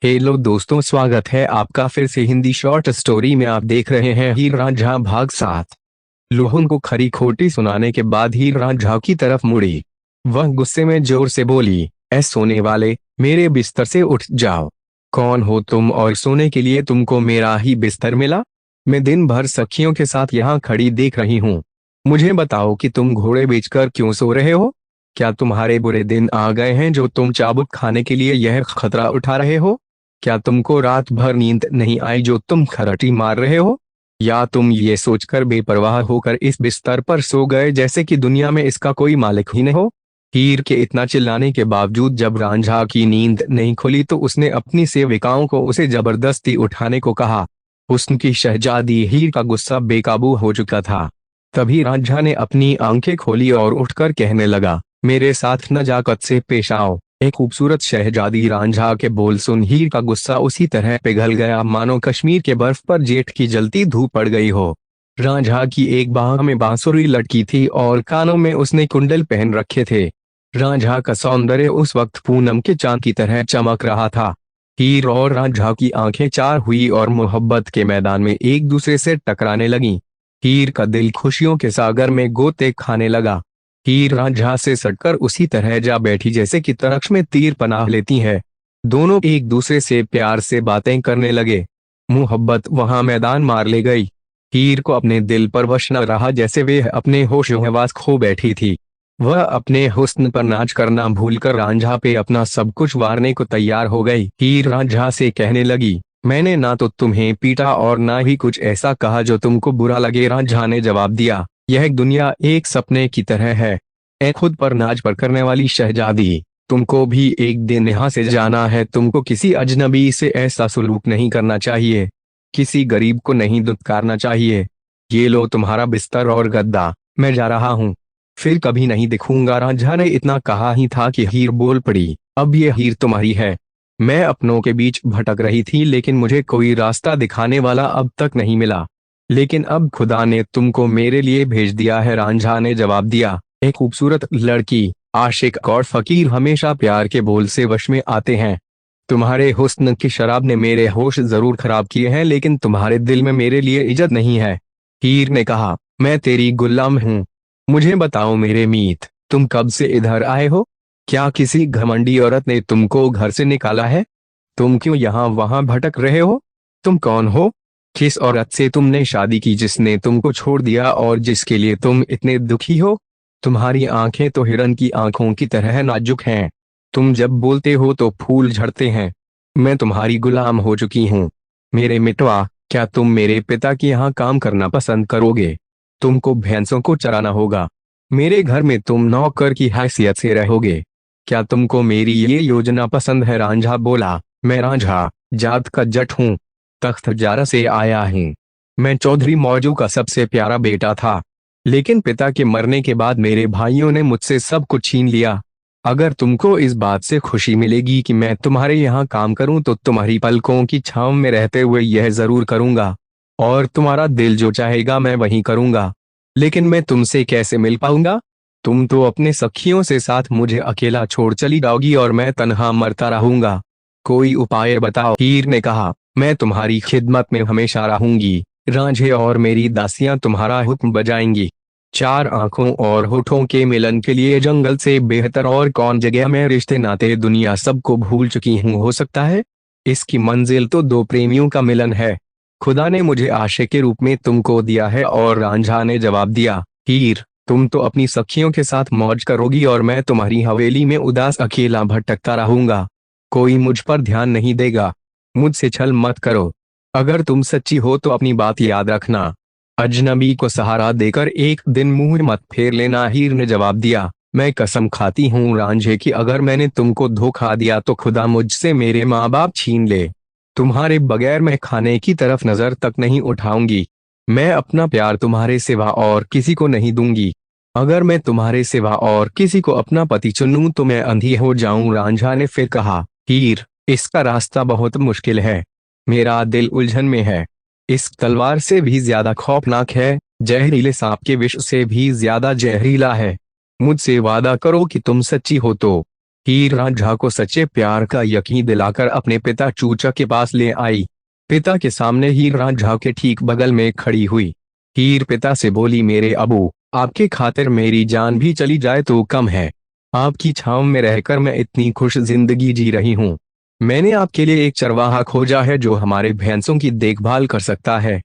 Hello दोस्तों, स्वागत है आपका फिर से हिंदी शॉर्ट स्टोरी में। आप देख रहे हैं हीर रांझा भाग 7। लोहन को खरी खोटी सुनाने के बाद हीर रांझा की तरफ मुड़ी। वह गुस्से में जोर से बोली, ऐ सोने वाले, मेरे बिस्तर से उठ जाओ। कौन हो तुम और सोने के लिए तुमको मेरा ही बिस्तर मिला? मैं दिन भर सखियों के साथ यहाँ खड़ी देख रही हूँ। मुझे बताओ कि तुम घोड़े बेचकर क्यों सो रहे हो? क्या तुम्हारे बुरे दिन आ गए हैं जो तुम चाबुक खाने के लिए यह खतरा उठा रहे हो? क्या तुमको रात भर नींद नहीं आई जो तुम खरटी मार रहे हो? या तुम ये सोचकर बेपरवाह होकर इस बिस्तर पर सो गए जैसे कि दुनिया में इसका कोई मालिक ही नहीं हो? हीर के इतना चिल्लाने के बावजूद जब रांझा की नींद नहीं खुली तो उसने अपनी सेविकाओं को उसे जबरदस्ती उठाने को कहा। हुस्न की शहजादी हीर का गुस्सा बेकाबू हो चुका था। तभी रांझा ने अपनी आंखें खोली और उठकर कहने लगा, मेरे साथ नजाकत से पेश आओ। एक खूबसूरत शहजादी। रांझा के बोल सुन हीर का गुस्सा उसी तरह पिघल गया मानो कश्मीर के बर्फ पर जेठ की जलती धूप पड़ गई हो। रांझा की एक बाह में बांसुरी लटकी थी और कानों में उसने कुंडल पहन रखे थे। रांझा का सौंदर्य उस वक्त पूनम के चांद की तरह चमक रहा था। हीर और रांझा की आंखें चार हुई और मोहब्बत के मैदान में एक दूसरे से टकराने लगीं। हीर का दिल खुशियों के सागर में गोते खाने लगा। हीर रांझा से सटकर उसी तरह जा बैठी जैसे कि तरक्ष में तीर पनाह लेती है। दोनों एक दूसरे से प्यार से बातें करने लगे। मोहब्बत वहां मैदान मार ले गई। हीर को अपने दिल पर वश न रहा, जैसे वे अपने होशो हवास खो बैठी थी। वह अपने हुस्न पर नाच करना भूलकर रांझा पे अपना सब कुछ वारने को तैयार हो गई। हीर रांझा से कहने लगी, मैंने ना तो तुम्हें पीटा और ना ही कुछ ऐसा कहा जो तुमको बुरा लगे। रांझा ने जवाब दिया, यह दुनिया एक सपने की तरह है। ए खुद पर नाज पर करने वाली शहजादी, तुमको भी एक दिन यहाँ से जाना है। तुमको किसी अजनबी से ऐसा सलूक नहीं करना चाहिए। किसी गरीब को नहीं दुत्कारना चाहिए। ये लो तुम्हारा बिस्तर और गद्दा, मैं जा रहा हूँ, फिर कभी नहीं दिखूंगा। रांझा ने इतना कहा ही था कि हीर बोल पड़ी, अब ये हीर तुम्हारी है। मैं अपनों के बीच भटक रही थी लेकिन मुझे कोई रास्ता दिखाने वाला अब तक नहीं मिला, लेकिन अब खुदा ने तुमको मेरे लिए भेज दिया है। रांझा ने जवाब दिया, एक खूबसूरत लड़की, आशिक और फकीर हमेशा प्यार के बोल से वश में आते हैं। तुम्हारे हुस्न की शराब ने मेरे होश जरूर खराब किए हैं, लेकिन तुम्हारे दिल में मेरे लिए इज्जत नहीं है। हीर ने कहा, मैं तेरी गुलाम हूँ। मुझे बताओ मेरे मीत, तुम कब से इधर आए हो? क्या किसी घमंडी औरत ने तुमको घर से निकाला है? तुम क्यों यहाँ वहां भटक रहे हो? तुम कौन हो? किस औरत से तुमने शादी की जिसने तुमको छोड़ दिया और जिसके लिए तुम इतने दुखी हो? तुम्हारी आंखें तो हिरन की आंखों की तरह नाजुक हैं। तुम जब बोलते हो तो फूल झड़ते हैं। मैं तुम्हारी गुलाम हो चुकी हूँ। मेरे मितवा, क्या तुम मेरे पिता के यहाँ काम करना पसंद करोगे? तुमको भैंसों को चराना होगा। मेरे घर में तुम नौकर की हैसियत से रहोगे। क्या तुमको मेरी ये योजना पसंद है? रांझा बोला, मैं रांझा जात का जट हूँ, तख्त जारा से आया हूँ। मैं चौधरी मौजू का सबसे प्यारा बेटा था, लेकिन पिता के मरने के बाद मेरे भाइयों ने मुझसे सब कुछ छीन लिया। अगर तुमको इस बात से खुशी मिलेगी कि मैं तुम्हारे यहाँ काम करूं तो तुम्हारी पलकों की छांव में रहते हुए यह जरूर करूंगा, और तुम्हारा दिल जो चाहेगा मैं वही करूंगा। लेकिन मैं तुमसे कैसे मिल पाऊंगा? तुम तो अपने सखियों से साथ मुझे अकेला छोड़ चली जाओगी और मैं तन्हा मरता रहूंगा। कोई उपाय बताओ। हीर ने कहा, मैं तुम्हारी खिदमत में हमेशा रहूंगी। रांझे और मेरी दासियां तुम्हारा हुक्म बजाएंगी। चार आंखों और होठों के मिलन के लिए जंगल से बेहतर और कौन जगह? मैं रिश्ते नाते दुनिया सबको भूल चुकी हूँ। हो सकता है इसकी मंजिल तो दो प्रेमियों का मिलन है। खुदा ने मुझे आशिक के रूप में तुमको दिया है। और रांझा ने जवाब दिया, हीर, तुम तो अपनी सखियों के साथ मौज करोगी और मैं तुम्हारी हवेली में उदास अकेला भटकता रहूंगा। कोई मुझ पर ध्यान नहीं देगा। मुझसे छल मत करो। अगर तुम सच्ची हो तो अपनी बात याद रखना। अजनबी को सहारा देकर एक दिन मुंह मत फेर लेना। हीर ने जवाब दिया, मैं कसम खाती हूँ रांझे की, अगर मैंने तुमको धोखा दिया तो खुदा मुझसे मेरे माँ बाप छीन ले। तुम्हारे बगैर मैं खाने की तरफ नजर तक नहीं उठाऊंगी। मैं अपना प्यार तुम्हारे सिवा और किसी को नहीं दूंगी। अगर मैं तुम्हारे सिवा और किसी को अपना पति चुनूं तो मैं अंधी हो जाऊं। रांझा ने फिर कहा, हीर, इसका रास्ता बहुत मुश्किल है। मेरा दिल उलझन में है। इस तलवार से भी ज्यादा खौफनाक है, जहरीले सांप के विष से भी ज्यादा जहरीला है। मुझसे वादा करो कि तुम सच्ची हो तो। हीर रांझा को सच्चे प्यार का यकीन दिलाकर अपने पिता चूचा के पास ले आई। पिता के सामने हीर रांझा के ठीक बगल में खड़ी हुई। हीर पिता से बोली, मेरे अबू, आपके खातिर मेरी जान भी चली जाए तो कम है। आपकी छांव में रहकर मैं इतनी खुश जिंदगी जी रही हूँ। मैंने आपके लिए एक चरवाहा खोजा है जो हमारे भैंसों की देखभाल कर सकता है।